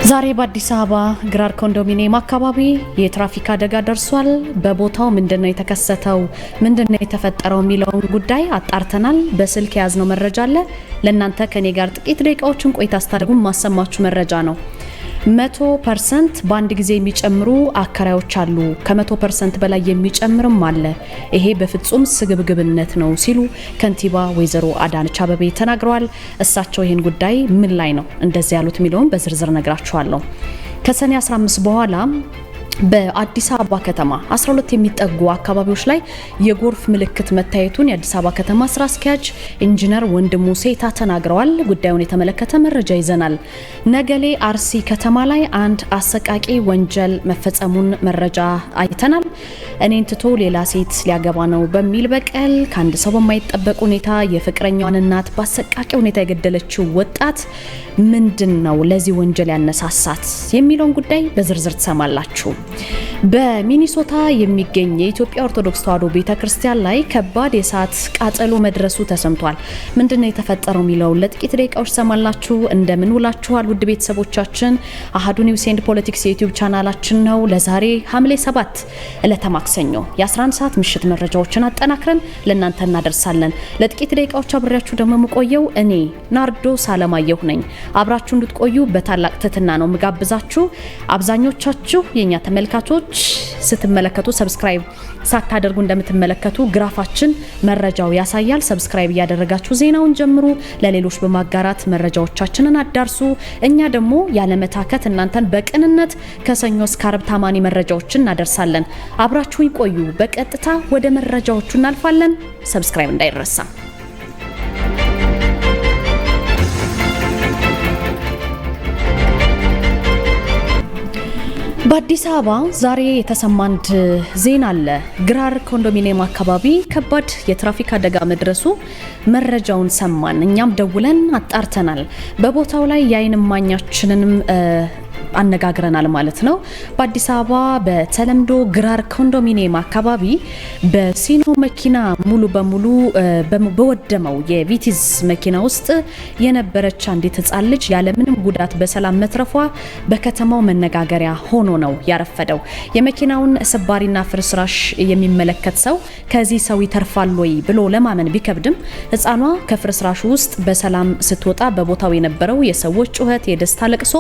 ዛሬ በአዲስ አበባ ግራር ኮንዶሚኒየም አካባቢ የትራፊክ አደጋ ደርሷል። በቦታው ምንድነው የተከሰተው፣ ምንድነው የተፈጠረው የሚለውን ጉዳይ አጣርተናል። በስልክ የያዝነው መረጃ አለ። ለእናንተ ከኔ ጋር ጥቂት ደቂቃዎችን ቆይታ አስታደርጉ ማሰማችሁ መረጃ ነው። 100% በአንድ ጊዜ የሚጨምሩ አከራዮች አሉ፣ ከ100% በላይ የሚጨምርም አለ። ይሄ በፍጹም ስግብግብነት ነው ሲሉ ከንቲባ ወይዘሮ አዳነች አቤቤ ተናግረዋል። እሳቸው ይህን ጉዳይ ምን ላይ ነው እንደዚህ ያሉት የሚለውን በዝርዝር ነግራችኋለሁ። ከሰኔ 15 በኋላ በአዲስ አበባ ከተማ 12 የሚጠጉ አካባቢዎች ላይ የጎርፍ ምልክት መታየቱን የአዲስ አበባ ከተማ ስራ አስኪያጅ ኢንጂነር ወንድሙ ሴታ ተናግረዋል። ጉዳዩን የተመለከተ መረጃ ይዘናል። ነገሌ አርሲ ከተማ ላይ አንድ አሰቃቂ ወንጀል መፈጸሙን መረጃ አይተናል። እኔን ትቶ ሌላ ሴት ሊያገባ ነው በሚል በቀል ከአንድ ሰው በማይጠበቅ ሁኔታ የፍቅረኛዋን እናት በአሰቃቂ ሁኔታ የገደለችው ወጣት ምንድን ነው ለዚህ ወንጀል ያነሳሳት የሚለውን ጉዳይ በዝርዝር ትሰማላችሁ። በሚኒሶታ የሚገኝ የኢትዮጵያ ኦርቶዶክስ ተዋሕዶ ቤተክርስቲያን ላይ ከባድ የእሳት ቃጠሎ መድረሱ ተሰምቷል። ምንድነው የተፈጠረው የሚለውን ለጥቂት ደቂቃዎች ሰማላችሁ። እንደምን ውላችኋል ውድ ቤተሰቦቻችን። አሃዱ ኒውስ ኤንድ ፖለቲክስ የዩቲዩብ ቻናላችን ነው። ለዛሬ ሐምሌ 7 ዕለተ ማክሰኞ የ11 ሰዓት ምሽት መረጃዎችን አጠናክረን ለእናንተ እናደርሳለን። ለጥቂት ደቂቃዎች አብሬያችሁ ደግሞ የምቆየው እኔ ናርዶስ አለማየሁ ነኝ። አብራችሁ እንድትቆዩ በታላቅ ትህትና ነው ምጋብዛችሁ። አብዛኞቻችሁ የኛ ተመልካቾች ስትመለከቱ ሰብስክራይብ ሳታደርጉ እንደምትመለከቱ ግራፋችን መረጃው ያሳያል። ሰብስክራይብ እያደረጋችሁ ዜናውን ጀምሩ፣ ለሌሎች በማጋራት መረጃዎቻችንን አዳርሱ። እኛ ደግሞ ያለመታከት እናንተን በቅንነት ከሰኞ እስከ ዓርብ ታማኒ መረጃዎችን እናደርሳለን። አብራችሁ ይቆዩ። በቀጥታ ወደ መረጃዎቹ እናልፋለን። ሰብስክራይብ እንዳይረሳ። በአዲስ አበባ ዛሬ የተሰማ አንድ ዜና አለ። ግራር ኮንዶሚኒየም አካባቢ ከባድ የትራፊክ አደጋ መድረሱ መረጃውን ሰማን። እኛም ደውለን አጣርተናል። በቦታው ላይ የዓይን እማኛችንንም አነጋግረናል ማለት ነው። በአዲስ አበባ በተለምዶ ግራር ኮንዶሚኒየም አካባቢ በሲኖ መኪና ሙሉ በሙሉ በወደመው የቪቲዝ መኪና ውስጥ የነበረች አንዲት ሕፃን ልጅ ያለምንም ጉዳት በሰላም መትረፏ በከተማው መነጋገሪያ ሆኖ ነው ያረፈደው። የመኪናውን ስባሪና ፍርስራሽ የሚመለከት ሰው ከዚህ ሰው ይተርፋል ወይ ብሎ ለማመን ቢከብድም ሕፃኗ ከፍርስራሹ ውስጥ በሰላም ስትወጣ በቦታው የነበረው የሰዎች ጩኸት፣ የደስታ ለቅሶ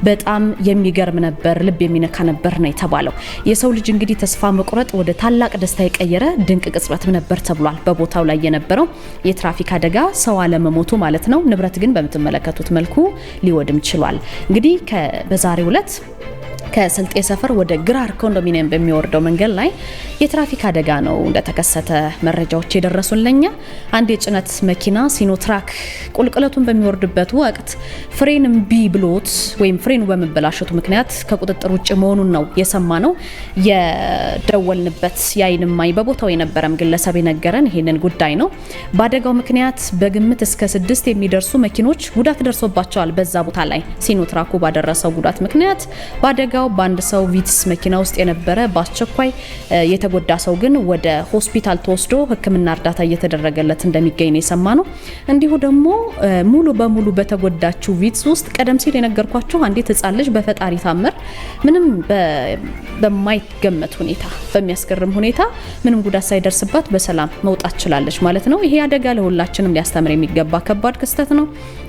በጣም የሚገርም ነበር፣ ልብ የሚነካ ነበር ነው የተባለው። የሰው ልጅ እንግዲህ ተስፋ መቁረጥ ወደ ታላቅ ደስታ የቀየረ ድንቅ ቅጽበትም ነበር ተብሏል። በቦታው ላይ የነበረው የትራፊክ አደጋ ሰው አለመሞቱ ማለት ነው። ንብረት ግን በምትመለከቱት መልኩ ሊወድም ችሏል። እንግዲህ በዛሬው ዕለት ከስልጤ ሰፈር ወደ ግራር ኮንዶሚኒየም በሚወርደው መንገድ ላይ የትራፊክ አደጋ ነው እንደተከሰተ መረጃዎች የደረሱን ለኛ። አንድ የጭነት መኪና ሲኖትራክ ቁልቁለቱን በሚወርድበት ወቅት ፍሬን እምቢ ብሎት ወይም ፍሬኑ በመበላሸቱ ምክንያት ከቁጥጥር ውጭ መሆኑን ነው የሰማነው። የደወልንበት የዓይን እማኝ በቦታው የነበረም ግለሰብ የነገረን ይሄንን ጉዳይ ነው። በአደጋው ምክንያት በግምት እስከ 6 የሚደርሱ መኪኖች ጉዳት ደርሶባቸዋል። በዛ ቦታ ላይ ሲኖትራኩ ባደረሰው ጉዳት ምክንያት በአደጋው በአንድ ሰው ቪትስ መኪና ውስጥ የነበረ በአስቸኳይ የተጎዳ ሰው ግን ወደ ሆስፒታል ተወስዶ ሕክምና እርዳታ እየተደረገለት እንደሚገኝ ነው የሰማነው። እንዲሁ ደግሞ ሙሉ በሙሉ በተጎዳችው ቪትስ ውስጥ ቀደም ሲል የነገርኳችሁ አንዲት ሕፃን ልጅ በፈጣሪ ታምር ምንም በማይገመት ሁኔታ በሚያስገርም ሁኔታ ምንም ጉዳት ሳይደርስባት በሰላም መውጣት ችላለች ማለት ነው። ይሄ አደጋ ለሁላችንም ሊያስተምር የሚገባ ከባድ ክስተት ነው።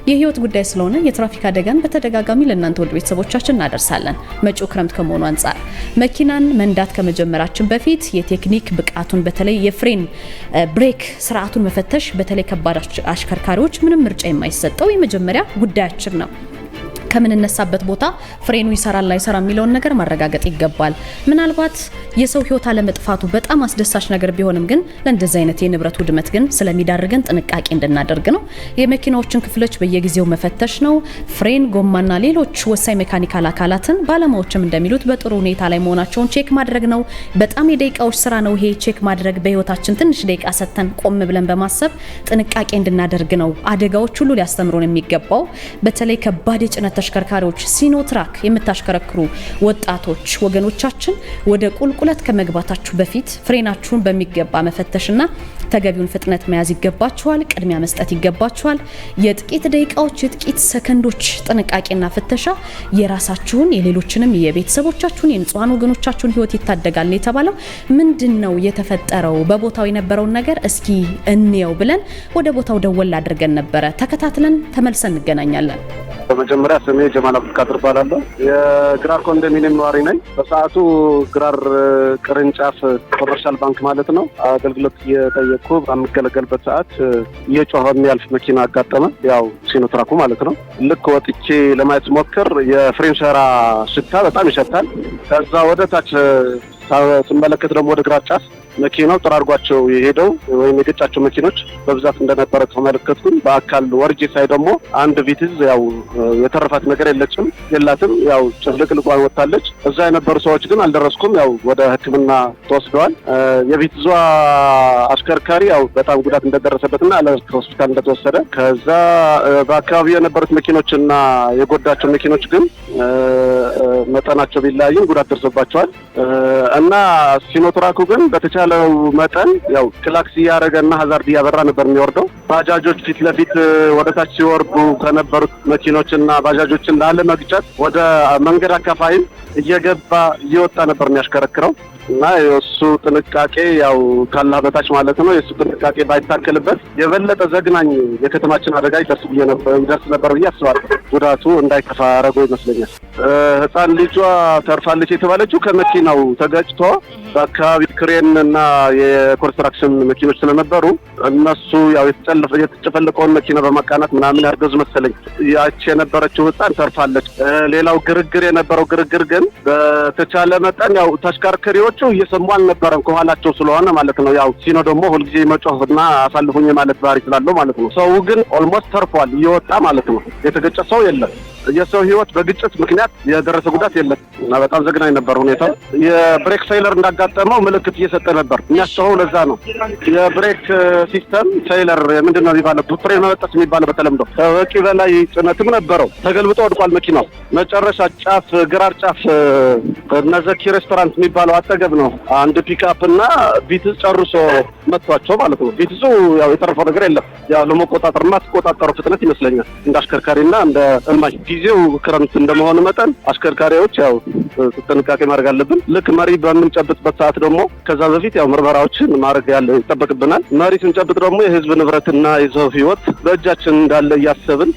የህይወት ጉዳይ ስለሆነ የትራፊክ አደጋን በተደጋጋሚ ለእናንተ ወደ ቤተሰቦቻችን እናደርሳለን። መጪው ክረምት ከመሆኑ አንጻር መኪናን መንዳት ከመጀመራችን በፊት የቴክኒክ ብቃቱን በተለይ የፍሬን ብሬክ ስርዓቱን መፈተሽ በተለይ ከባድ አሽከርካሪዎች ምንም ምርጫ የማይሰጠው የመጀመሪያ ጉዳያችን ነው። ከምንነሳበት ቦታ ፍሬኑ ይሰራል ላይሰራ የሚለውን ነገር ማረጋገጥ ይገባል። ምናልባት የሰው ህይወት አለመጥፋቱ በጣም አስደሳች ነገር ቢሆንም ግን ለእንደዚህ አይነት የንብረት ውድመት ግን ስለሚዳርገን ጥንቃቄ እንድናደርግ ነው። የመኪናዎችን ክፍሎች በየጊዜው መፈተሽ ነው። ፍሬን፣ ጎማና ሌሎች ወሳኝ ሜካኒካል አካላትን ባለሙያዎችም እንደሚሉት በጥሩ ሁኔታ ላይ መሆናቸውን ቼክ ማድረግ ነው። በጣም የደቂቃዎች ስራ ነው ይሄ ቼክ ማድረግ። በህይወታችን ትንሽ ደቂቃ ሰጥተን ቆም ብለን በማሰብ ጥንቃቄ እንድናደርግ ነው አደጋዎች ሁሉ ሊያስተምሩን የሚገባው። በተለይ ከባድ የጭነት ተሽከርካሪዎች ሲኖትራክ የምታሽከረክሩ ወጣቶች ወገኖቻችን ወደ ቁልቁለት ከመግባታችሁ በፊት ፍሬናችሁን በሚገባ መፈተሽና ተገቢውን ፍጥነት መያዝ ይገባችኋል። ቅድሚያ መስጠት ይገባችኋል። የጥቂት ደቂቃዎች የጥቂት ሰከንዶች ጥንቃቄና ፍተሻ የራሳችሁን የሌሎችንም የቤተሰቦቻችሁን የንጹሃን ወገኖቻችሁን ህይወት ይታደጋል የተባለው ምንድነው የተፈጠረው? በቦታው የነበረውን ነገር እስኪ እንየው ብለን ወደ ቦታው ደወል አድርገን ነበረ። ተከታትለን ተመልሰን እንገናኛለን። በመጀመሪያ ስሜ ጀማል አብዱልቃድር እባላለሁ። የግራር ኮንዶሚኒየም ነዋሪ ነኝ። በሰዓቱ ግራር ቅርንጫፍ ኮመርሻል ባንክ ማለት ነው አገልግሎት እየጠየቁ በምገለገልበት ሰዓት እየጮኸ የሚያልፍ መኪና አጋጠመ። ያው ሲኖትራኩ ማለት ነው። ልክ ወጥቼ ለማየት ሞክር የፍሬን ሸራ ሽታ በጣም ይሸታል። ከዛ ወደ ታች ስመለከት ደግሞ ወደ ግራ ጫፍ መኪናው ጠራርጓቸው የሄደው ወይም የገጫቸው መኪኖች በብዛት እንደነበረ ተመለከትኩኝ። በአካል ወርጄ ሳይ ደግሞ አንድ ቪትዝ ያው የተረፋት ነገር የላትም። ያው ጭፍልቅልቋን ወጣለች። እዛ የነበሩ ሰዎች ግን አልደረስኩም። ያው ወደ ሕክምና ተወስደዋል። የቪትዟ አሽከርካሪ ያው በጣም ጉዳት እንደደረሰበትና ለሆስፒታል እንደተወሰደ፣ ከዛ በአካባቢው የነበሩት መኪኖችና የጎዳቸው መኪኖች ግን መጠናቸው ቢለያይም ጉዳት ደርሶባቸዋል እና ሲኖትራኩ ግን በተቻለው መጠን ያው ክላክስ እያደረገና ሀዛርድ እያበራ ነበር የሚወርደው። ባጃጆች ፊት ለፊት ወደ ታች ሲወርዱ ከነበሩት መኪኖችና ባጃጆችን ላለመግጨት ወደ መንገድ አካፋይም እየገባ እየወጣ ነበር የሚያሽከረክረው እና የሱ ጥንቃቄ ያው ካላ በታች ማለት ነው። የሱ ጥንቃቄ ባይታከልበት የበለጠ ዘግናኝ የከተማችን አደጋ ይደርስ ነበር ብዬ አስባለሁ። ጉዳቱ እንዳይከፋ አረገው ይመስለኛል። ህፃን ልጇ ተርፋለች የተባለችው ከመኪናው ተገጭቶ በአካባቢ ክሬን እና የኮንስትራክሽን መኪኖች ስለነበሩ እነሱ ያው የተጨፈለቀውን መኪና በማቃናት ምናምን ያርገዙ መሰለኝ። ያቺ የነበረችው ህፃን ተርፋለች። ሌላው ግርግር የነበረው ግርግር ግን በተቻለ መጠን ያው ተሽከርካሪዎቹ እየሰሙ አልነበረም ከኋላቸው ስለሆነ ማለት ነው። ያው ሲኖ ደግሞ ሁልጊዜ መጮህና አሳልፉኝ ማለት ባህሪ ስላለው ማለት ነው። ሰው ግን ኦልሞስት ተርፏል እየወጣ ማለት ነው። የተገጨ ሰው የለም። የሰው ህይወት በግጭት ምክንያት የደረሰ ጉዳት የለም እና በጣም ዘግናኝ ነበር ሁኔታው። የብሬክ ፌይለር እንዳጋጠመው ምልክት እየሰጠ ነበር። የሚያስተውለው ለዛ ነው። የብሬክ ሲስተም ፌይለር ምንድነው የሚባለው? ፍሬን መበጠስ የሚባለው በተለምዶ ከበቂ በላይ ጭነትም ነበረው። ተገልብጦ ወድቋል መኪናው። መጨረሻ ጫፍ ግራር ጫፍ ነዘኪ ሬስቶራንት የሚባለው አጠገብ ነው አንድ ፒክአፕ እና ቪትዝ ጨርሶ መጥቷቸው ማለት ነው። ቪትዙ ያው የተረፈው ነገር የለም። ያው ለመቆጣጠር ማስቆጣጠረው ፍጥነት ይመስለኛል እንደ አሽከርካሪና እንደ እማኝ። ጊዜው ክረምት እንደመሆኑ መጠን አሽከርካሪዎች ያው ጥንቃቄ ማድረግ አለብን። ልክ መሪ በምንጨብጥበት ሰዓት ደግሞ ከዛ በፊት ያው ምርመራዎችን ማድረግ ይጠበቅብናል። መሪ ስንጨብጥ ደግሞ የህዝብ ንብረትና የሰው ህይወት በእጃችን እንዳለ እያሰብን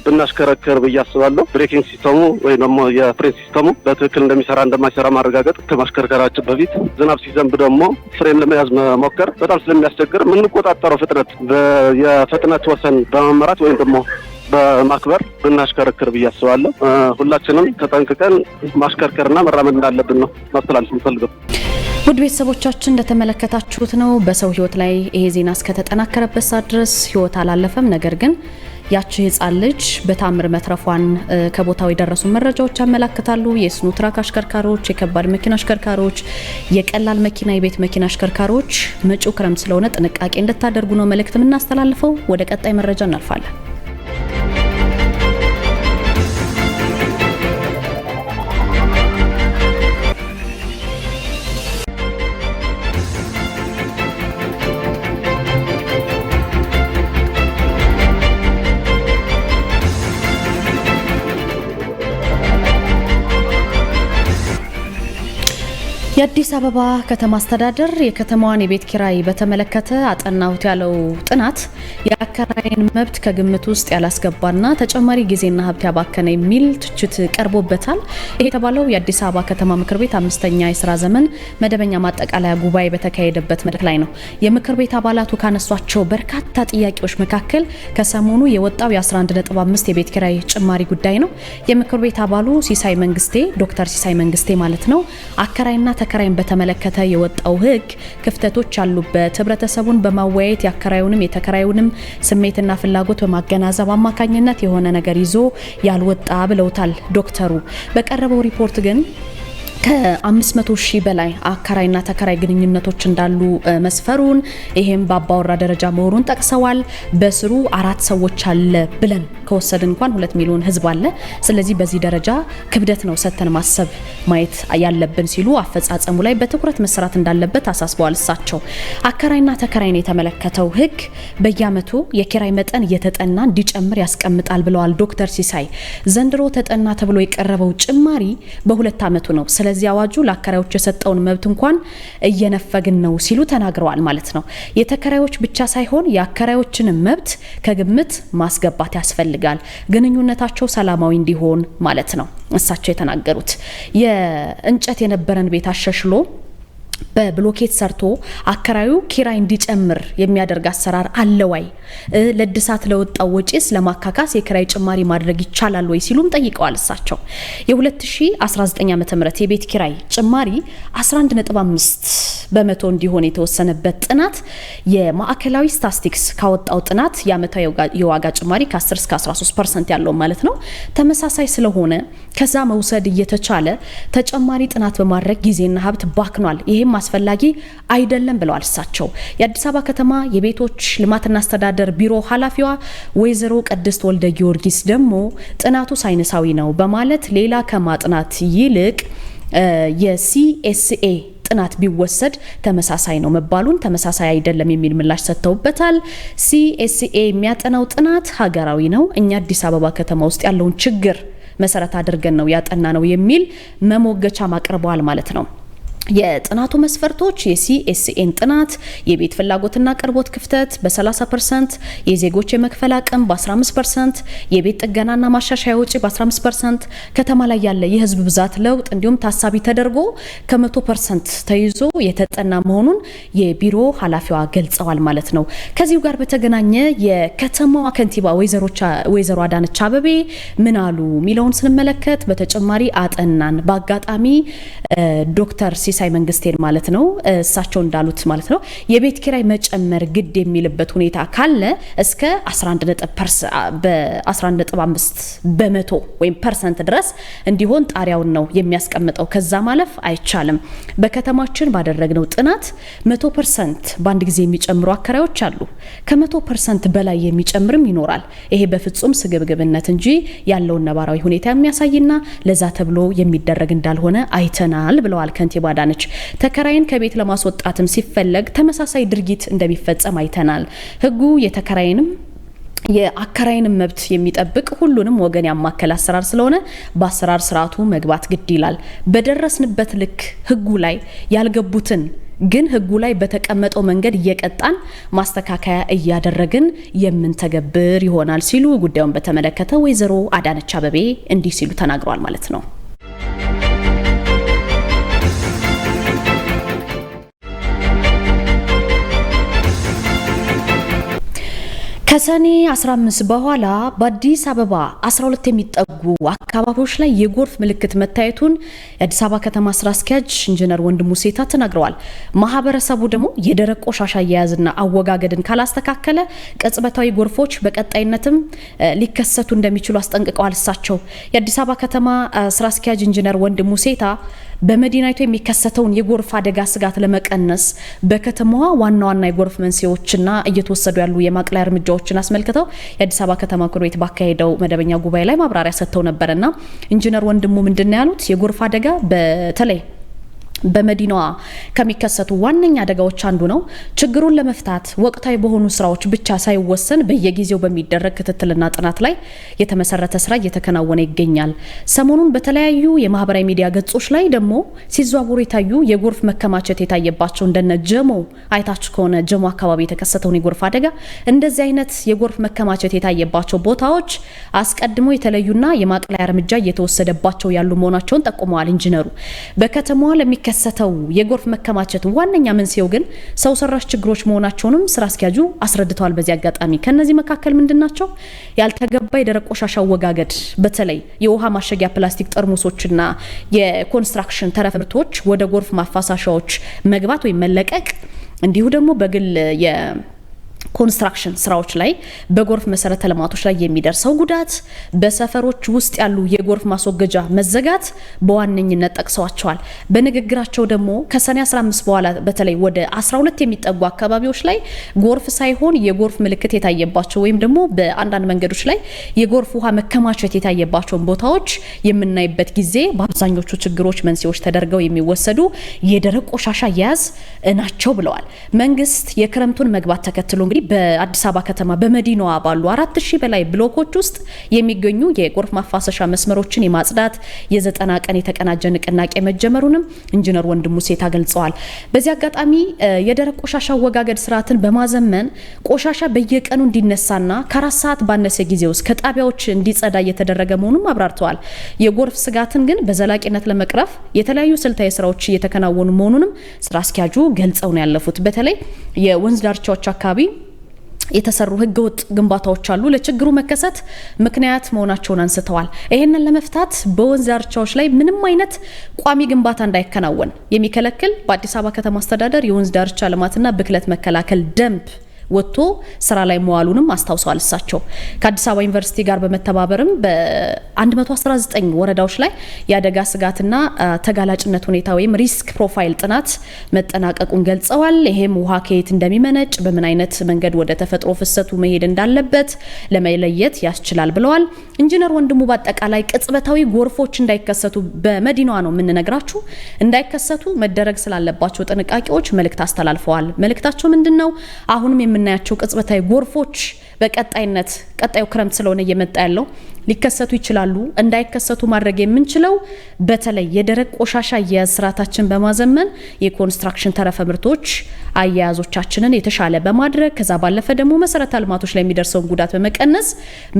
ብናሽከረከር ብዬ አስባለሁ። ብሬኪንግ ሲስተሙ ወይ ደግሞ የፍሬን ሲስተሙ በትክክል እንደሚሰራ እንደማይሰራ ማረጋገጥ ከማሽከርከራችን በፊት፣ ዝናብ ሲዘንብ ደግሞ ፍሬን ለመያዝ መሞከር በጣም ስለሚያስቸግር የምንቆጣጠረው ፍጥነት የፍጥነት ወሰን በመመራት ወይም ደግሞ በማክበር ብናሽከረክር ብዬ አስባለሁ። ሁላችንም ተጠንቅቀን ማሽከርከርና መራመድ እንዳለብን ነው ማስተላለፍ የምፈልገው። ውድ ቤተሰቦቻችን እንደተመለከታችሁት ነው። በሰው ህይወት ላይ ይሄ ዜና እስከተጠናከረበት ሰዓት ድረስ ህይወት አላለፈም። ነገር ግን ያቺ ህፃን ልጅ በታምር መትረፏን ከቦታው የደረሱ መረጃዎች ያመላክታሉ። የስኖትራክ አሽከርካሪዎች፣ የከባድ መኪና አሽከርካሪዎች፣ የቀላል መኪና፣ የቤት መኪና አሽከርካሪዎች መጪው ክረምት ስለሆነ ጥንቃቄ እንድታደርጉ ነው መልእክት የምናስተላልፈው። ወደ ቀጣይ መረጃ እናልፋለን። የአዲስ አበባ ከተማ አስተዳደር የከተማዋን የቤት ኪራይ በተመለከተ አጠናሁት ያለው ጥናት የአከራይን መብት ከግምት ውስጥ ያላስገባና ተጨማሪ ጊዜና ሀብት ያባከነ የሚል ትችት ቀርቦበታል። ይሄ የተባለው የአዲስ አበባ ከተማ ምክር ቤት 5ኛ የስራ ዘመን መደበኛ ማጠቃለያ ጉባኤ በተካሄደበት መድረክ ላይ ነው። የምክር ቤት አባላቱ ካነሷቸው በርካታ ጥያቄዎች መካከል ከሰሞኑ የወጣው የ11.5 የቤት ኪራይ ጭማሪ ጉዳይ ነው። የምክር ቤት አባሉ ሲሳይ መንግስቴ ዶክተር ሲሳይ መንግስቴ ማለት ነው አከራይና ተከራይን በተመለከተ የወጣው ህግ ክፍተቶች ያሉበት ህብረተሰቡን በማወያየት ያከራዩንም የተከራዩንም ስሜትና ፍላጎት በማገናዘብ አማካኝነት የሆነ ነገር ይዞ ያልወጣ ብለውታል ዶክተሩ። በቀረበው ሪፖርት ግን ከ500 ሺህ በላይ አከራይና ተከራይ ግንኙነቶች እንዳሉ መስፈሩን ይሄም በአባወራ ደረጃ መሆኑን ጠቅሰዋል። በስሩ 4 ሰዎች አለ ብለን ከወሰድን እንኳን 2 ሚሊዮን ህዝብ አለ። ስለዚህ በዚህ ደረጃ ክብደት ነው ሰተን ማሰብ ማየት ያለብን ሲሉ አፈጻጸሙ ላይ በትኩረት መስራት እንዳለበት አሳስበዋል። እሳቸው አከራይና ተከራይን የተመለከተው ህግ በየአመቱ የኪራይ መጠን እየተጠና እንዲጨምር ያስቀምጣል ብለዋል ዶክተር ሲሳይ። ዘንድሮ ተጠና ተብሎ የቀረበው ጭማሪ በ2 አመቱ ነው። ስለዚህ አዋጁ ለአከራዮች የሰጠውን መብት እንኳን እየነፈግን ነው ሲሉ ተናግረዋል ማለት ነው። የተከራዮች ብቻ ሳይሆን የአከራዮችን መብት ከግምት ማስገባት ያስፈልጋል፣ ግንኙነታቸው ሰላማዊ እንዲሆን ማለት ነው እሳቸው የተናገሩት። የእንጨት የነበረን ቤት አሸሽሎ በብሎኬት ሰርቶ አከራዩ ኪራይ እንዲጨምር የሚያደርግ አሰራር አለ ወይ? ለድሳት ለወጣው ወጪስ ለማካካስ የኪራይ ጭማሪ ማድረግ ይቻላል ወይ ሲሉም ጠይቀዋል። እሳቸው የ2019 ዓ.ም የቤት ኪራይ ጭማሪ 11.5 በመቶ እንዲሆን የተወሰነበት ጥናት የማዕከላዊ ስታቲስቲክስ ካወጣው ጥናት የአመታዊ የዋጋ ጭማሪ ከ10 እስከ 13% ያለው ማለት ነው ተመሳሳይ ስለሆነ ከዛ መውሰድ እየተቻለ ተጨማሪ ጥናት በማድረግ ጊዜና ሀብት ባክኗል። ይሄም አስፈላጊ አይደለም ብለዋል እሳቸው። የአዲስ አበባ ከተማ የቤቶች ልማትና አስተዳደር ቢሮ ኃላፊዋ ወይዘሮ ቅድስት ወልደ ጊዮርጊስ ደግሞ ጥናቱ ሳይንሳዊ ነው በማለት ሌላ ከማጥናት ይልቅ የሲኤስኤ ጥናት ቢወሰድ ተመሳሳይ ነው መባሉን ተመሳሳይ አይደለም የሚል ምላሽ ሰጥተውበታል። ሲኤስኤ የሚያጠናው ጥናት ሀገራዊ ነው፣ እኛ አዲስ አበባ ከተማ ውስጥ ያለውን ችግር መሰረት አድርገን ነው ያጠና ነው የሚል መሞገቻ ማቅረበዋል ማለት ነው። የጥናቱ መስፈርቶች የሲኤስኤን ጥናት የቤት ፍላጎትና ቅርቦት ክፍተት በ30%፣ የዜጎች የመክፈል አቅም በ15%፣ የቤት ጥገናና ማሻሻያ ወጪ በ15%፣ ከተማ ላይ ያለ የህዝብ ብዛት ለውጥ እንዲሁም ታሳቢ ተደርጎ ከ100% ተይዞ የተጠና መሆኑን የቢሮ ኃላፊዋ ገልጸዋል ማለት ነው። ከዚሁ ጋር በተገናኘ የከተማዋ ከንቲባ ወይዘሮ አዳነች አቤቤ ምን አሉ ሚለውን ስንመለከት በተጨማሪ አጠናን በአጋጣሚ ዶክተር ሲሳይ መንግስቴን ማለት ነው እሳቸው እንዳሉት ማለት ነው የቤት ኪራይ መጨመር ግድ የሚልበት ሁኔታ ካለ እስከ 11.5 በመቶ ወይም ፐርሰንት ድረስ እንዲሆን ጣሪያውን ነው የሚያስቀምጠው። ከዛ ማለፍ አይቻልም። በከተማችን ባደረግነው ጥናት 100% በአንድ ጊዜ የሚጨምሩ አከራዮች አሉ። ከ100% በላይ የሚጨምርም ይኖራል። ይሄ በፍጹም ስግብግብነት እንጂ ያለውን ነባራዊ ሁኔታ የሚያሳይና ለዛ ተብሎ የሚደረግ እንዳልሆነ አይተናል ብለዋል ከንቲባ አዳነች። ተከራይን ከቤት ለማስወጣትም ሲፈለግ ተመሳሳይ ድርጊት እንደሚፈጸም አይተናል። ህጉ የተከራይንም የአከራይንም መብት የሚጠብቅ ሁሉንም ወገን ያማከለ አሰራር ስለሆነ በአሰራር ስርዓቱ መግባት ግድ ይላል። በደረስንበት ልክ ህጉ ላይ ያልገቡትን ግን ህጉ ላይ በተቀመጠው መንገድ እየቀጣን ማስተካከያ እያደረግን የምንተገብር ይሆናል ሲሉ ጉዳዩን በተመለከተ ወይዘሮ አዳነች አቤቤ እንዲህ ሲሉ ተናግረዋል ማለት ነው። ከሰኔ 15 በኋላ በአዲስ አበባ 12 የሚጠጉ አካባቢዎች ላይ የጎርፍ ምልክት መታየቱን የአዲስ አበባ ከተማ ስራ አስኪያጅ ኢንጂነር ወንድሙ ሴታ ተናግረዋል። ማህበረሰቡ ደግሞ የደረቅ ቆሻሻ አያያዝና አወጋገድን ካላስተካከለ ቅጽበታዊ ጎርፎች በቀጣይነትም ሊከሰቱ እንደሚችሉ አስጠንቅቀዋል። እሳቸው የአዲስ አበባ ከተማ ስራ አስኪያጅ ኢንጂነር ወንድሙ ሴታ በመዲናይቱ የሚከሰተውን የጎርፍ አደጋ ስጋት ለመቀነስ በከተማዋ ዋና ዋና የጎርፍ መንስኤዎችና እየተወሰዱ ያሉ የማቅለያ እርምጃዎችን አስመልክተው የአዲስ አበባ ከተማ ምክር ቤት ባካሄደው መደበኛ ጉባኤ ላይ ማብራሪያ ሰጥተው ነበርና ኢንጂነር ወንድሙ ምንድነው ያሉት? የጎርፍ አደጋ በተለይ በመዲናዋ ከሚከሰቱ ዋነኛ አደጋዎች አንዱ ነው። ችግሩን ለመፍታት ወቅታዊ በሆኑ ስራዎች ብቻ ሳይወሰን በየጊዜው በሚደረግ ክትትልና ጥናት ላይ የተመሰረተ ስራ እየተከናወነ ይገኛል። ሰሞኑን በተለያዩ የማህበራዊ ሚዲያ ገጾች ላይ ደግሞ ሲዘዋወሩ የታዩ የጎርፍ መከማቸት የታየባቸው እንደነ ጀሞ አይታችሁ ከሆነ ጀሞ አካባቢ የተከሰተውን የጎርፍ አደጋ እንደዚህ አይነት የጎርፍ መከማቸት የታየባቸው ቦታዎች አስቀድሞ የተለዩና የማቅለያ እርምጃ እየተወሰደባቸው ያሉ መሆናቸውን ጠቁመዋል። ኢንጂነሩ በከተማዋ ለሚከሰተው የጎርፍ መከማቸት ዋነኛ መንስኤው ግን ሰው ሰራሽ ችግሮች መሆናቸውንም ስራ አስኪያጁ አስረድተዋል። በዚህ አጋጣሚ ከነዚህ መካከል ምንድናቸው? ያልተገባ የደረቅ ቆሻሻ አወጋገድ፣ በተለይ የውሃ ማሸጊያ ፕላስቲክ ጠርሙሶችና የኮንስትራክሽን ተረፈ ምርቶች ወደ ጎርፍ ማፋሳሻዎች መግባት ወይም መለቀቅ፣ እንዲሁ ደግሞ በግል ኮንስትራክሽን ስራዎች ላይ በጎርፍ መሰረተ ልማቶች ላይ የሚደርሰው ጉዳት በሰፈሮች ውስጥ ያሉ የጎርፍ ማስወገጃ መዘጋት በዋነኝነት ጠቅሰዋቸዋል። በንግግራቸው ደግሞ ከሰኔ 15 በኋላ በተለይ ወደ 12 የሚጠጉ አካባቢዎች ላይ ጎርፍ ሳይሆን የጎርፍ ምልክት የታየባቸው ወይም ደግሞ በአንዳንድ መንገዶች ላይ የጎርፍ ውሃ መከማቸት የታየባቸውን ቦታዎች የምናይበት ጊዜ በአብዛኞቹ ችግሮች መንስኤዎች ተደርገው የሚወሰዱ የደረቅ ቆሻሻ አያያዝ ናቸው ብለዋል። መንግስት የክረምቱን መግባት ተከትሎ እንግዲህ በአዲስ አበባ ከተማ በመዲናዋ ባሉ 4000 በላይ ብሎኮች ውስጥ የሚገኙ የጎርፍ ማፋሰሻ መስመሮችን የማጽዳት የ90 ቀን የተቀናጀ ንቅናቄ መጀመሩንም ኢንጂነር ወንድሙ ሴታ ገልጸዋል። በዚህ አጋጣሚ የደረቅ ቆሻሻ አወጋገድ ስርዓትን በማዘመን ቆሻሻ በየቀኑ እንዲነሳና ከ4 ሰዓት ባነሰ ጊዜ ውስጥ ከጣቢያዎች እንዲጸዳ እየተደረገ መሆኑን አብራርተዋል። የጎርፍ ስጋትን ግን በዘላቂነት ለመቅረፍ የተለያዩ ስልታዊ ስራዎች እየተከናወኑ መሆኑንም ስራ አስኪያጁ ገልጸው ነው ያለፉት። በተለይ የወንዝ ዳርቻዎች አካባቢ የተሰሩ ህገወጥ ግንባታዎች አሉ፣ ለችግሩ መከሰት ምክንያት መሆናቸውን አንስተዋል። ይሄንን ለመፍታት በወንዝ ዳርቻዎች ላይ ምንም አይነት ቋሚ ግንባታ እንዳይከናወን የሚከለክል በአዲስ አበባ ከተማ አስተዳደር የወንዝ ዳርቻ ልማትና ብክለት መከላከል ደንብ ወጥቶ ስራ ላይ መዋሉንም አስታውሰዋል። እሳቸው ከአዲስ አበባ ዩኒቨርሲቲ ጋር በመተባበርም በ119 ወረዳዎች ላይ የአደጋ ስጋትና ተጋላጭነት ሁኔታ ወይም ሪስክ ፕሮፋይል ጥናት መጠናቀቁን ገልጸዋል። ይሄም ውሃ ከየት እንደሚመነጭ በምን አይነት መንገድ ወደ ተፈጥሮ ፍሰቱ መሄድ እንዳለበት ለመለየት ያስችላል ብለዋል። ኢንጂነር ወንድሙ በአጠቃላይ ቅጽበታዊ ጎርፎች እንዳይከሰቱ በመዲናዋ ነው የምንነግራችሁ እንዳይከሰቱ መደረግ ስላለባቸው ጥንቃቄዎች መልእክት አስተላልፈዋል። መልእክታቸው ምንድነው? አሁንም የምናያቸው ቅጽበታዊ ጎርፎች በቀጣይነት ቀጣዩ ክረምት ስለሆነ እየመጣ ያለው ሊከሰቱ ይችላሉ። እንዳይከሰቱ ማድረግ የምንችለው በተለይ የደረቅ ቆሻሻ አያያዝ ስርዓታችን በማዘመን የኮንስትራክሽን ተረፈ ምርቶች አያያዞቻችንን የተሻለ በማድረግ ከዛ ባለፈ ደግሞ መሰረተ ልማቶች ላይ የሚደርሰውን ጉዳት በመቀነስ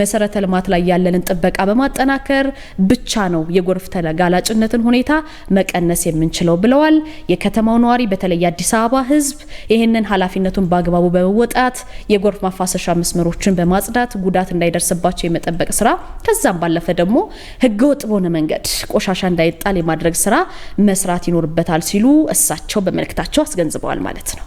መሰረተ ልማት ላይ ያለንን ጥበቃ በማጠናከር ብቻ ነው የጎርፍ ተጋላጭነትን ሁኔታ መቀነስ የምንችለው ብለዋል። የከተማው ነዋሪ በተለይ የአዲስ አበባ ሕዝብ ይህንን ኃላፊነቱን በአግባቡ በመወጣት የጎርፍ ማፋሰሻ መስመሮችን በማጽዳት ጉዳት እንዳይደርስባቸው የመጠበቅ ስራ ከዛም ባለፈ ደግሞ ህገወጥ በሆነ መንገድ ቆሻሻ እንዳይጣል የማድረግ ስራ መስራት ይኖርበታል ሲሉ እሳቸው በመልእክታቸው አስገንዝበዋል ማለት ነው።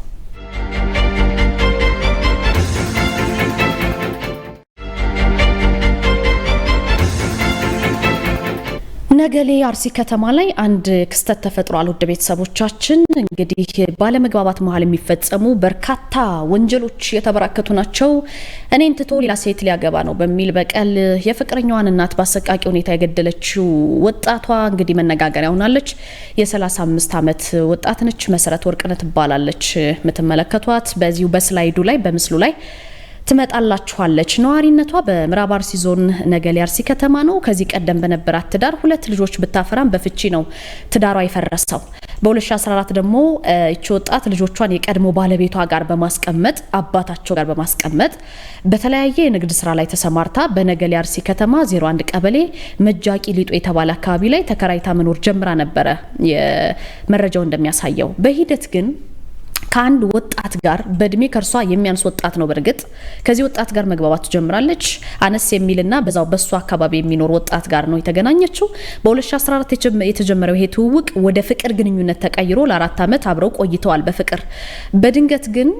ነገሌ አርሲ ከተማ ላይ አንድ ክስተት ተፈጥሯል። ውድ ቤተሰቦቻችን እንግዲህ ባለመግባባት መሀል የሚፈጸሙ በርካታ ወንጀሎች የተበራከቱ ናቸው። እኔን ትቶ ሌላ ሴት ሊያገባ ነው በሚል በቀል የፍቅረኛዋን እናት በአሰቃቂ ሁኔታ የገደለችው ወጣቷ እንግዲህ መነጋገሪያ ሆናለች። የ35 ዓመት ወጣት ነች። መሰረት ወርቅነት ትባላለች። የምትመለከቷት በዚሁ በስላይዱ ላይ በምስሉ ላይ ትመጣላችኋለች። ነዋሪነቷ በምዕራብ አርሲ ዞን ነገሌ አርሲ ከተማ ነው። ከዚህ ቀደም በነበራት ትዳር 2 ልጆች ብታፈራም በፍቺ ነው ትዳሯ የፈረሰው። በ2014 ደግሞ እቺ ወጣት ልጆቿን የቀድሞ ባለቤቷ ጋር በማስቀመጥ አባታቸው ጋር በማስቀመጥ በተለያየ የንግድ ስራ ላይ ተሰማርታ በነገሌ አርሲ ከተማ 01 ቀበሌ መጃቂ ሊጦ የተባለ አካባቢ ላይ ተከራይታ መኖር ጀምራ ነበረ የመረጃው እንደሚያሳየው። በሂደት ግን ከአንድ ወጣት ጋር በእድሜ ከርሷ የሚያንስ ወጣት ነው። በርግጥ ከዚህ ወጣት ጋር መግባባት ጀምራለች። አነስ የሚልና በዛው በሱ አካባቢ የሚኖር ወጣት ጋር ነው የተገናኘችው። በ2014 የተጀመረው ይሄ ትውውቅ ወደ ፍቅር ግንኙነት ተቀይሮ ለ4 ዓመት አብረው ቆይተዋል በፍቅር። በድንገት ግን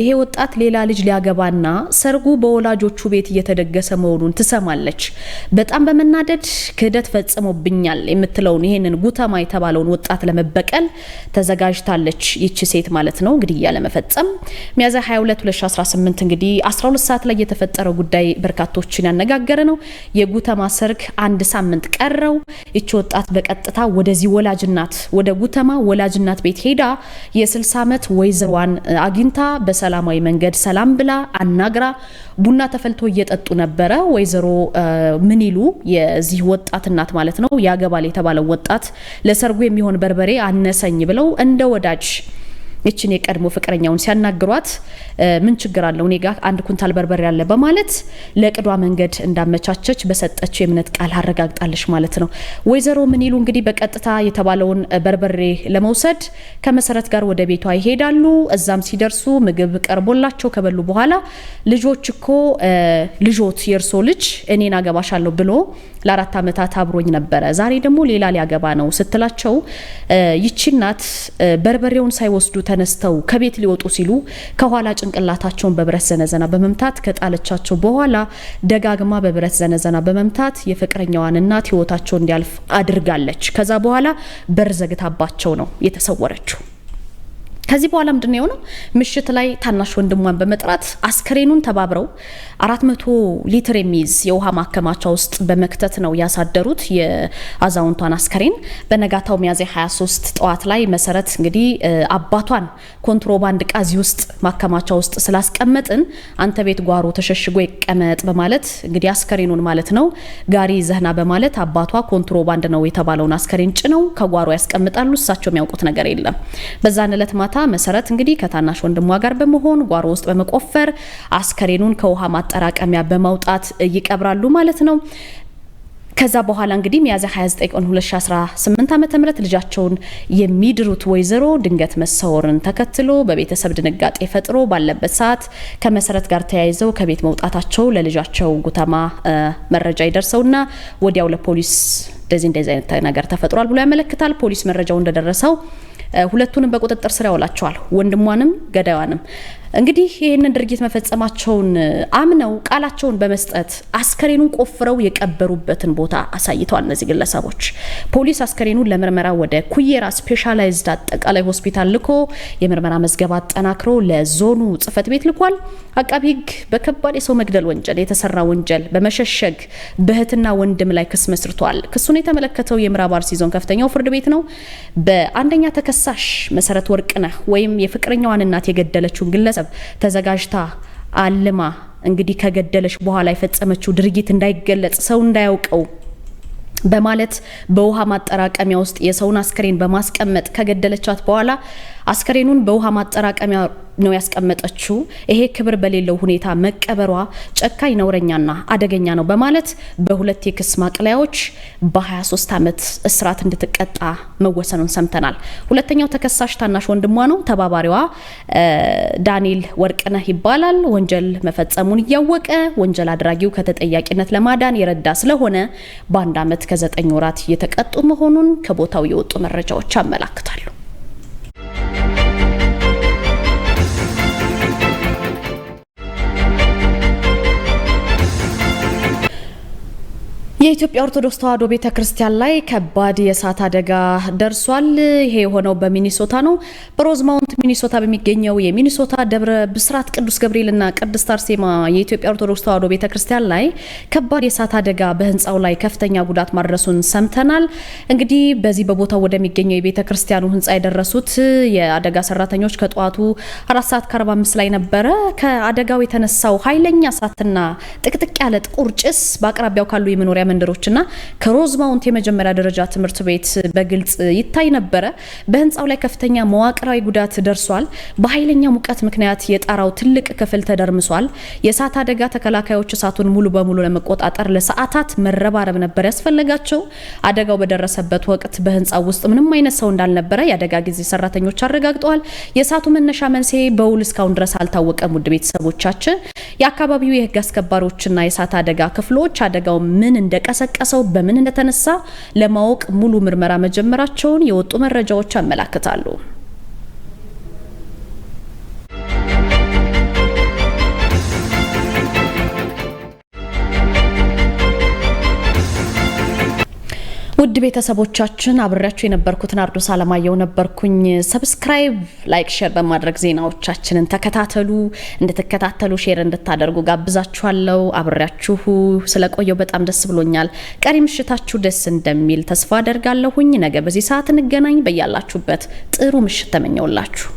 ይሄ ወጣት ሌላ ልጅ ሊያገባና ሰርጉ በወላጆቹ ቤት እየተደገሰ መሆኑን ትሰማለች። በጣም በመናደድ ክህደት ፈጽሞብኛል የምትለውን ይሄንን ጉተማ የተባለውን ወጣት ለመበቀል ተዘጋጅታለች። ይቺ ሴት ማለት ነው እንግዲህ ያለመፈጸም ሚያዝያ 22 2018 እንግዲህ 12 ሰዓት ላይ የተፈጠረው ጉዳይ በርካቶችን ያነጋገረ ነው። የጉተማ ሰርግ 1 ሳምንት ቀረው። እቺ ወጣት በቀጥታ ወደዚህ ወላጅናት ወደ ጉተማ ወላጅናት ቤት ሄዳ የ60 ዓመት ወይዘሯን አግኝታ በሰላማዊ መንገድ ሰላም ብላ አናግራ ቡና ተፈልቶ እየጠጡ ነበረ። ወይዘሮ ምን ይሉ የዚህ ወጣት እናት ማለት ነው ያገባል የተባለው ወጣት ለሰርጉ የሚሆን በርበሬ አነሰኝ ብለው እንደ ወዳጅ እቺን የቀድሞ ፍቅረኛውን ሲያናግሯት ምን ችግር አለው እኔ ጋር 1 ኩንታል በርበሬ ያለ በማለት ለቅዷ መንገድ እንዳመቻቸች በሰጠችው የእምነት ቃል አረጋግጣለች ማለት ነው። ወይዘሮ ምን ይሉ እንግዲህ በቀጥታ የተባለውን በርበሬ ለመውሰድ ከመሰረት ጋር ወደ ቤቷ ይሄዳሉ። እዛም ሲደርሱ ምግብ ቀርቦላቸው ከበሉ በኋላ ልጆች እኮ ልጆት የርሶ ልጅ እኔን አገባሻለሁ ብሎ ለ4 ዓመታት አብሮኝ ነበረ፣ ዛሬ ደግሞ ሌላ ሊያገባ ነው ስትላቸው ይቺ እናት በርበሬውን ሳይወስዱት ተነስተው ከቤት ሊወጡ ሲሉ ከኋላ ጭንቅላታቸውን በብረት ዘነዘና በመምታት ከጣለቻቸው በኋላ ደጋግማ በብረት ዘነዘና በመምታት የፍቅረኛዋን እናት ህይወታቸው እንዲያልፍ አድርጋለች። ከዛ በኋላ በር ዘግታባቸው ነው የተሰወረችው። ከዚህ በኋላ ምንድነው የሆነው? ምሽት ላይ ታናሽ ወንድሟን በመጥራት አስከሬኑን ተባብረው 400 ሊትር የሚይዝ የውሃ ማከማቻ ውስጥ በመክተት ነው ያሳደሩት የአዛውንቷን አስከሬን። በነጋታው ሚያዝያ 23 ጠዋት ላይ መሰረት እንግዲህ አባቷን ኮንትሮባንድ ቃዚ ውስጥ ማከማቻ ውስጥ ስላስቀመጥን አንተ ቤት ጓሮ ተሸሽጎ ይቀመጥ በማለት እንግዲህ አስከሬኑን ማለት ነው ጋሪ ዘህና በማለት አባቷ ኮንትሮባንድ ነው የተባለውን አስከሬን ጭነው ከጓሮ ያስቀምጣሉ። እሳቸው የሚያውቁት ነገር የለም። በዛን ዕለት ማታ መሰረት እንግዲህ ከታናሽ ወንድሟ ጋር በመሆን ጓሮ ውስጥ በመቆፈር አስከሬኑን ከውሃ ማጠራቀሚያ በማውጣት ይቀብራሉ ማለት ነው። ከዛ በኋላ እንግዲህ ሚያዝያ 29 ቀን 2018 ዓ.ም ልጃቸውን የሚድሩት ወይዘሮ ድንገት መሰወርን ተከትሎ በቤተሰብ ድንጋጤ ፈጥሮ ባለበት ሰዓት ከመሰረት ጋር ተያይዘው ከቤት መውጣታቸው ለልጃቸው ጉተማ መረጃ ይደርሰውና ወዲያው ለፖሊስ እንደዚህ አይነት ነገር ተፈጥሯል ብሎ ያመለክታል። ፖሊስ መረጃው እንደደረሰው ሁለቱንም በቁጥጥር ስር ያውላቸዋል፣ ወንድሟንም ገዳዩንም። እንግዲህ ይህንን ድርጊት መፈጸማቸውን አምነው ቃላቸውን በመስጠት አስከሬኑን ቆፍረው የቀበሩበትን ቦታ አሳይተዋል። እነዚህ ግለሰቦች ፖሊስ አስከሬኑን ለምርመራ ወደ ኩየራ ስፔሻላይዝድ አጠቃላይ ሆስፒታል ልኮ የምርመራ መዝገብ አጠናክሮ ለዞኑ ጽህፈት ቤት ልኳል። አቃቢ ሕግ በከባድ የሰው መግደል ወንጀል የተሰራ ወንጀል በመሸሸግ በእህትና ወንድም ላይ ክስ መስርቷል። ክሱን የተመለከተው የምዕራብ አርሲ ዞን ከፍተኛው ፍርድ ቤት ነው። በአንደኛ ተከሳሽ መሰረት ወርቅነህ ወይም የፍቅረኛዋን እናት የገደለችውን ግለሰብ ተዘጋጅታ አልማ እንግዲህ ከገደለች በኋላ የፈጸመችው ድርጊት እንዳይገለጽ ሰው እንዳያውቀው በማለት በውሃ ማጠራቀሚያ ውስጥ የሰውን አስከሬን በማስቀመጥ ከገደለቻት በኋላ አስከሬኑን በውሃ ማጠራቀሚያ ነው ያስቀመጠችው። ይሄ ክብር በሌለው ሁኔታ መቀበሯ ጨካኝ ነውረኛና አደገኛ ነው በማለት በሁለት የክስ ማቅለያዎች በ23 ዓመት እስራት እንድትቀጣ መወሰኑን ሰምተናል። ሁለተኛው ተከሳሽ ታናሽ ወንድሟ ነው። ተባባሪዋ ዳንኤል ወርቅነህ ይባላል። ወንጀል መፈጸሙን እያወቀ ወንጀል አድራጊው ከተጠያቂነት ለማዳን የረዳ ስለሆነ በ1 ዓመት ከ9 ወራት እየተቀጡ መሆኑን ከቦታው የወጡ መረጃዎች ያመላክታሉ። የኢትዮጵያ ኦርቶዶክስ ተዋሕዶ ቤተክርስቲያን ላይ ከባድ የእሳት አደጋ ደርሷል። ይሄ የሆነው በሚኒሶታ ነው። በሮዝማውንት ሚኒሶታ በሚገኘው የሚኒሶታ ደብረ ብስራት ቅዱስ ገብርኤልና ቅድስት አርሴማ የኢትዮጵያ ኦርቶዶክስ ተዋሕዶ ቤተክርስቲያን ላይ ከባድ የእሳት አደጋ በህንፃው ላይ ከፍተኛ ጉዳት ማድረሱን ሰምተናል። እንግዲህ በዚህ በቦታው ወደሚገኘው የቤተክርስቲያኑ ህንፃ የደረሱት የአደጋ ሰራተኞች ከጠዋቱ 4:45 ላይ ነበረ። ከአደጋው የተነሳው ኃይለኛ እሳትና ጥቅጥቅ ያለ ጥቁር ጭስ በአቅራቢያው ካሉ የመኖሪያ መንደሮችና ከሮዝማውንት የመጀመሪያ ደረጃ ትምህርት ቤት በግልጽ ይታይ ነበረ። በህንፃው ላይ ከፍተኛ መዋቅራዊ ጉዳት ደርሷል። በኃይለኛ ሙቀት ምክንያት የጣራው ትልቅ ክፍል ተደርምሷል። የእሳት አደጋ ተከላካዮች እሳቱን ሙሉ በሙሉ ለመቆጣጠር ለሰዓታት መረባረብ ነበር ያስፈለጋቸው። አደጋው በደረሰበት ወቅት በህንፃው ውስጥ ምንም አይነት ሰው እንዳልነበረ የአደጋ ጊዜ ሰራተኞች አረጋግጠዋል። የእሳቱ መነሻ መንስኤ በውል እስካሁን ድረስ አልታወቀም። ውድ ቤተሰቦቻችን የአካባቢው የህግ አስከባሪዎችና የእሳት አደጋ ክፍሎች አደጋው ምን እንደቀሰቀሰው በምን እንደተነሳ ለማወቅ ሙሉ ምርመራ መጀመራቸውን የወጡ መረጃዎች ያመለክታሉ። ውድ ቤተሰቦቻችን አብሬያችሁ የነበርኩት ናርዶስ አለማየሁ ነበርኩኝ። ሰብስክራይብ፣ ላይክ፣ ሼር በማድረግ ዜናዎቻችንን ተከታተሉ። እንድትከታተሉ ሼር እንድታደርጉ ጋብዛችኋለሁ። አብሬያችሁ ስለቆየው በጣም ደስ ብሎኛል። ቀሪ ምሽታችሁ ደስ እንደሚል ተስፋ አደርጋለሁኝ። ነገ በዚህ ሰዓት እንገናኝ። በያላችሁበት ጥሩ ምሽት ተመኘውላችሁ።